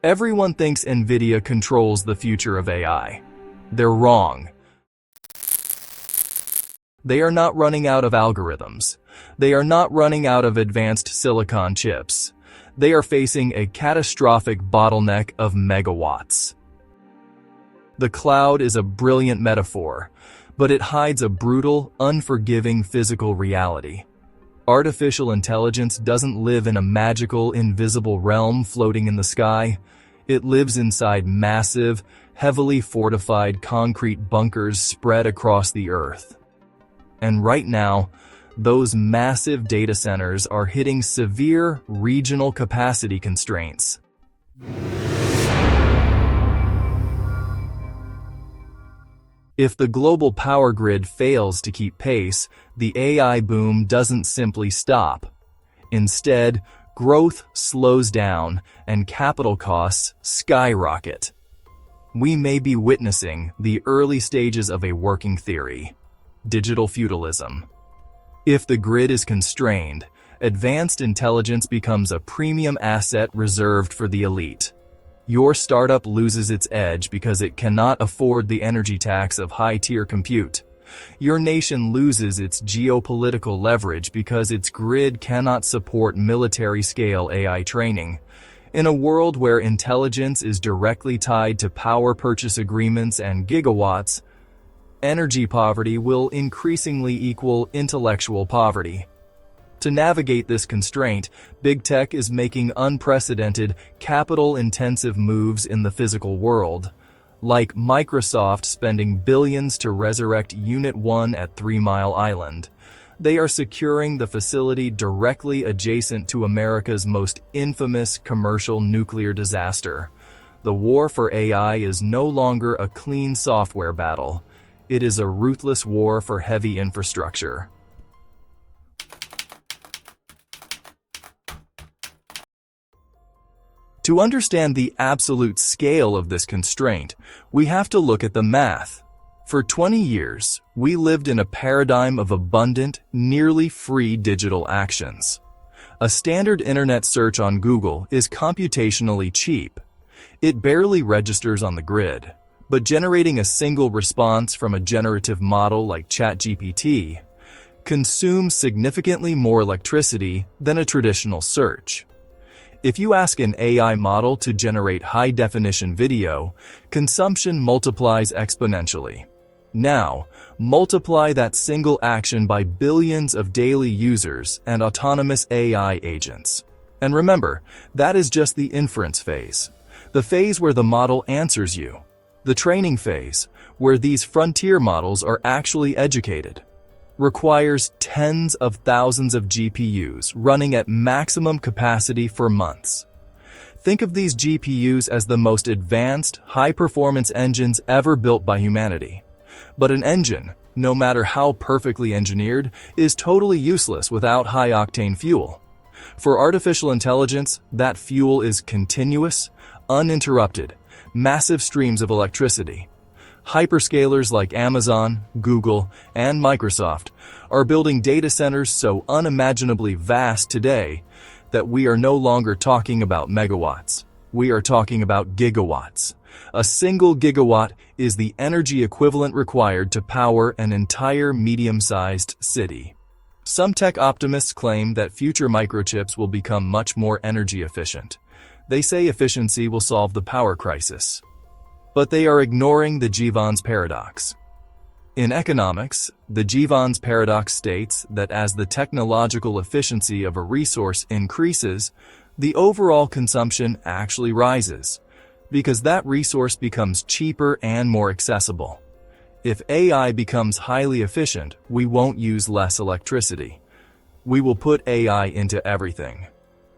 Everyone thinks NVIDIA controls the future of AI. They're wrong. They are not running out of algorithms. They are not running out of advanced silicon chips. They are facing a catastrophic bottleneck of megawatts. The cloud is a brilliant metaphor, but it hides a brutal, unforgiving physical reality. Artificial intelligence doesn't live in a magical, invisible realm floating in the sky. It lives inside massive, heavily fortified concrete bunkers spread across the earth. And right now, those massive data centers are hitting severe regional capacity constraints. If the global power grid fails to keep pace, the AI boom doesn't simply stop. Instead, growth slows down and capital costs skyrocket. We may be witnessing the early stages of a working theory: digital feudalism. If the grid is constrained, advanced intelligence becomes a premium asset reserved for the elite. Your startup loses its edge because it cannot afford the energy tax of high-tier compute. Your nation loses its geopolitical leverage because its grid cannot support military-scale AI training. In a world where intelligence is directly tied to power purchase agreements and gigawatts, energy poverty will increasingly equal intellectual poverty. To navigate this constraint, big tech is making unprecedented, capital-intensive moves in the physical world, like Microsoft spending billions to resurrect Unit 1 at 3 Mile Island. They are securing the facility directly adjacent to America's most infamous commercial nuclear disaster. The war for AI is no longer a clean software battle. It is a ruthless war for heavy infrastructure. To understand the absolute scale of this constraint, we have to look at the math. For 20 years, we lived in a paradigm of abundant, nearly free digital actions. A standard internet search on Google is computationally cheap. It barely registers on the grid, but generating a single response from a generative model like ChatGPT consumes significantly more electricity than a traditional search. If you ask an AI model to generate high-definition video, consumption multiplies exponentially. Now, multiply that single action by billions of daily users and autonomous AI agents. And remember, that is just the inference phase, the phase where the model answers you. The training phase, where these frontier models are actually educated, requires tens of thousands of GPUs running at maximum capacity for months. Think of these GPUs as the most advanced, high-performance engines ever built by humanity. But an engine, no matter how perfectly engineered, is totally useless without high-octane fuel. For artificial intelligence, that fuel is continuous, uninterrupted, massive streams of electricity. Hyperscalers like Amazon, Google, and Microsoft are building data centers so unimaginably vast today that we are no longer talking about megawatts. We are talking about gigawatts. A single gigawatt is the energy equivalent required to power an entire medium-sized city. Some tech optimists claim that future microchips will become much more energy efficient. They say efficiency will solve the power crisis. But they are ignoring the Jevons paradox. In economics, the Jevons paradox states that as the technological efficiency of a resource increases, the overall consumption actually rises, because that resource becomes cheaper and more accessible. If AI becomes highly efficient, we won't use less electricity. We will put AI into everything.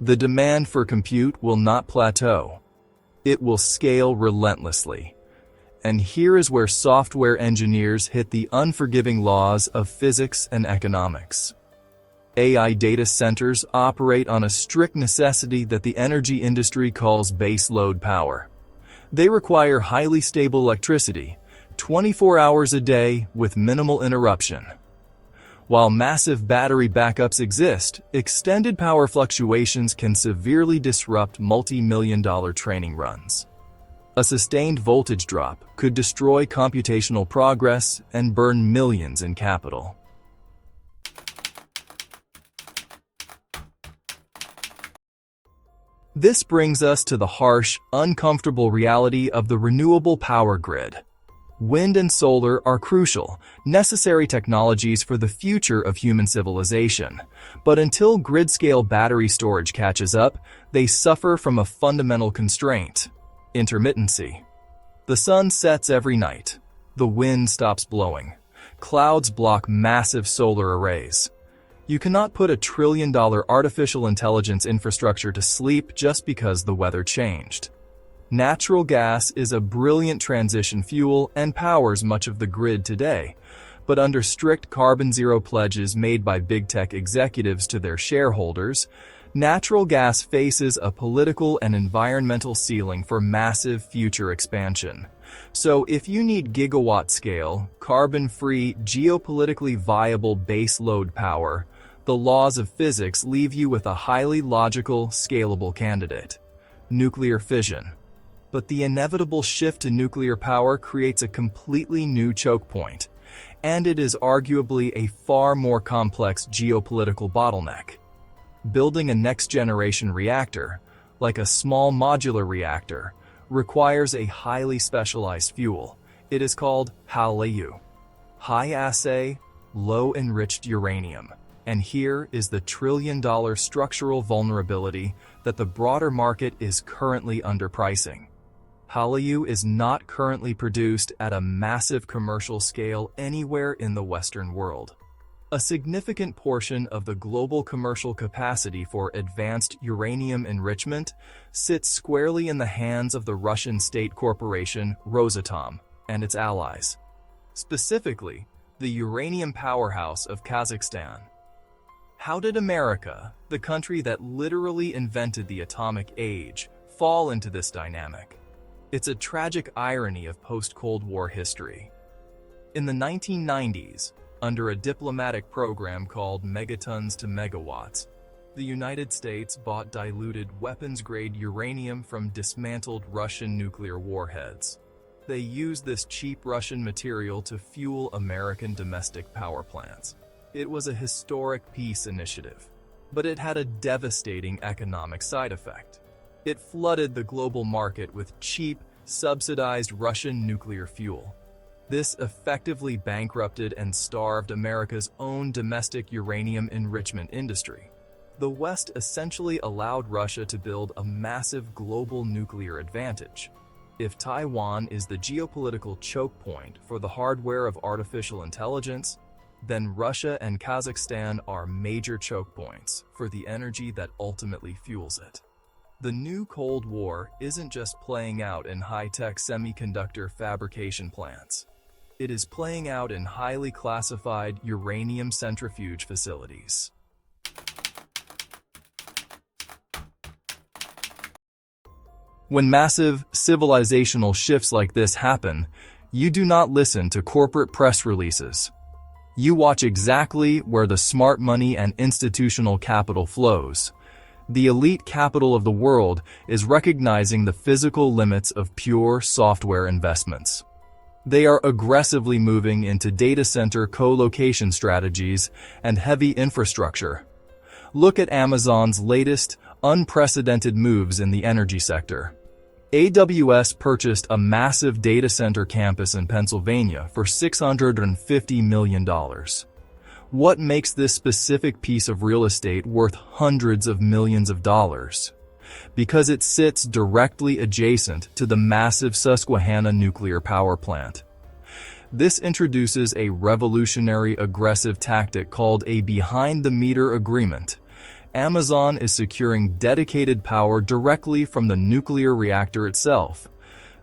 The demand for compute will not plateau. It will scale relentlessly. And here is where software engineers hit the unforgiving laws of physics and economics. AI data centers operate on a strict necessity that the energy industry calls baseload power. They require highly stable electricity, 24 hours a day with minimal interruption. While massive battery backups exist, extended power fluctuations can severely disrupt multi-million-dollar training runs. A sustained voltage drop could destroy computational progress and burn millions in capital. This brings us to the harsh, uncomfortable reality of the renewable power grid. Wind and solar are crucial, necessary technologies for the future of human civilization. But until grid-scale battery storage catches up, they suffer from a fundamental constraint: intermittency. The sun sets every night. The wind stops blowing. Clouds block massive solar arrays. You cannot put $1 trillion artificial intelligence infrastructure to sleep just because the weather changed. Natural gas is a brilliant transition fuel and powers much of the grid today, but under strict carbon zero pledges made by big tech executives to their shareholders, natural gas faces a political and environmental ceiling for massive future expansion. So if you need gigawatt-scale, carbon-free, geopolitically viable base load power, the laws of physics leave you with a highly logical, scalable candidate: nuclear fission. But the inevitable shift to nuclear power creates a completely new choke point, and it is arguably a far more complex geopolitical bottleneck. Building a next-generation reactor, like a small modular reactor, requires a highly specialized fuel. It is called HALEU, high-assay, low-enriched uranium. And here is the trillion-dollar structural vulnerability that the broader market is currently underpricing. HALEU is not currently produced at a massive commercial scale anywhere in the Western world. A significant portion of the global commercial capacity for advanced uranium enrichment sits squarely in the hands of the Russian state corporation Rosatom and its allies, specifically the uranium powerhouse of Kazakhstan. How did America, the country that literally invented the atomic age, fall into this dynamic? It's a tragic irony of post-Cold War history. In the 1990s, under a diplomatic program called Megatons to Megawatts, the United States bought diluted weapons-grade uranium from dismantled Russian nuclear warheads. They used this cheap Russian material to fuel American domestic power plants. It was a historic peace initiative, but it had a devastating economic side effect. It flooded the global market with cheap, subsidized Russian nuclear fuel. This effectively bankrupted and starved America's own domestic uranium enrichment industry. The West essentially allowed Russia to build a massive global nuclear advantage. If Taiwan is the geopolitical choke point for the hardware of artificial intelligence, then Russia and Kazakhstan are major choke points for the energy that ultimately fuels it. The new Cold War isn't just playing out in high-tech semiconductor fabrication plants. It is playing out in highly classified uranium centrifuge facilities. When massive civilizational shifts like this happen, you do not listen to corporate press releases. You watch exactly where the smart money and institutional capital flows. The elite capital of the world is recognizing the physical limits of pure software investments. They are aggressively moving into data center co-location strategies and heavy infrastructure. Look at Amazon's latest, unprecedented moves in the energy sector. AWS purchased a massive data center campus in Pennsylvania for $650 million. What makes this specific piece of real estate worth hundreds of millions of dollars? Because it sits directly adjacent to the massive Susquehanna nuclear power plant. This introduces a revolutionary aggressive tactic called a behind-the-meter agreement. Amazon is securing dedicated power directly from the nuclear reactor itself.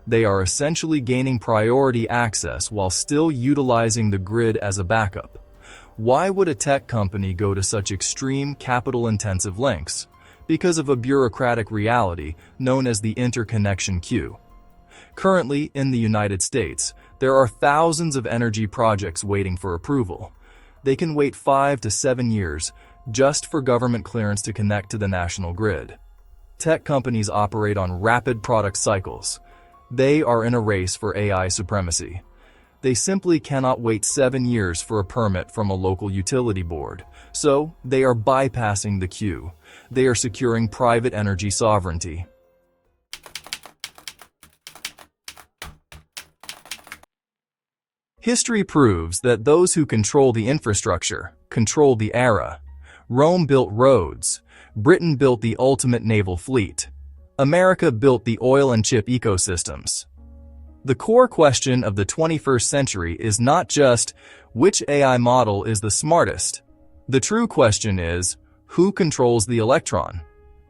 They are essentially gaining priority access while still utilizing the grid as a backup. Why would a tech company go to such extreme capital-intensive lengths? Because of a bureaucratic reality known as the interconnection queue. Currently, in the United States, there are thousands of energy projects waiting for approval. They can wait 5 to 7 years just for government clearance to connect to the national grid. Tech companies operate on rapid product cycles. They are in a race for AI supremacy. They simply cannot wait 7 years for a permit from a local utility board, so they are bypassing the queue. They are securing private energy sovereignty. History proves that those who control the infrastructure control the era. Rome built roads. Britain built the ultimate naval fleet. America built the oil and chip ecosystems. The core question of the 21st century is not just which AI model is the smartest. The true question is, who controls the electron?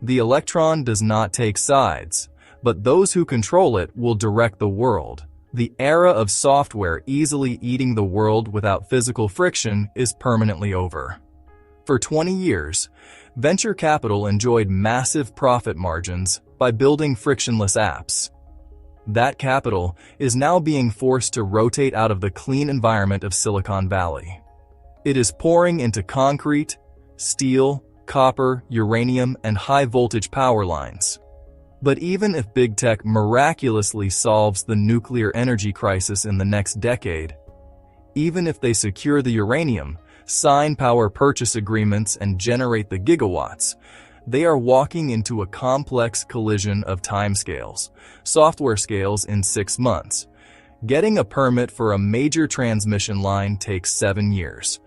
The electron does not take sides, but those who control it will direct the world. The era of software easily eating the world without physical friction is permanently over. For 20 years, venture capital enjoyed massive profit margins by building frictionless apps. That capital is now being forced to rotate out of the clean environment of Silicon Valley. It is pouring into concrete, steel, copper, uranium, and high-voltage power lines. But even if big tech miraculously solves the nuclear energy crisis in the next decade, even if they secure the uranium, sign power purchase agreements, and generate the gigawatts, they are walking into a complex collision of timescales. Software scales in 6 months. Getting a permit for a major transmission line takes 7 years.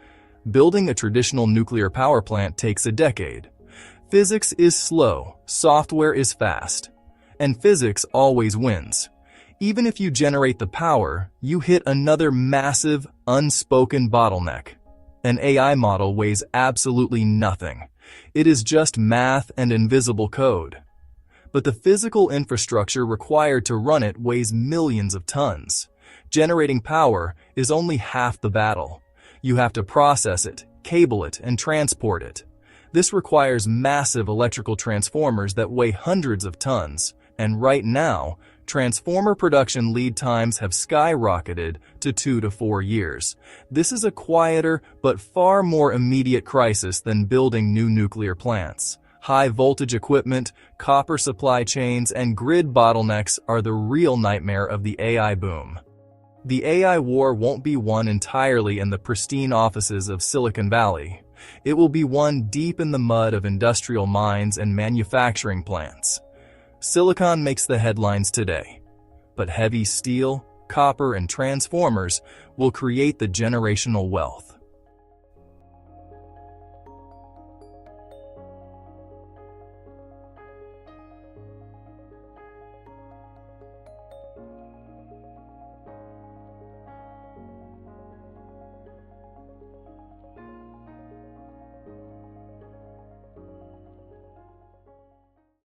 Building a traditional nuclear power plant takes a decade. Physics is slow, software is fast, and physics always wins. Even if you generate the power, you hit another massive, unspoken bottleneck. An AI model weighs absolutely nothing. It is just math and invisible code. But the physical infrastructure required to run it weighs millions of tons. Generating power is only half the battle. You have to process it, cable it, and transport it. This requires massive electrical transformers that weigh hundreds of tons, and right now, transformer production lead times have skyrocketed to 2 to 4 years. This is a quieter but far more immediate crisis than building new nuclear plants. High-voltage equipment, copper supply chains, and grid bottlenecks are the real nightmare of the AI boom. The AI war won't be won entirely in the pristine offices of Silicon Valley. It will be won deep in the mud of industrial mines and manufacturing plants. Silicon makes the headlines today, but heavy steel, copper, and transformers will create the generational wealth.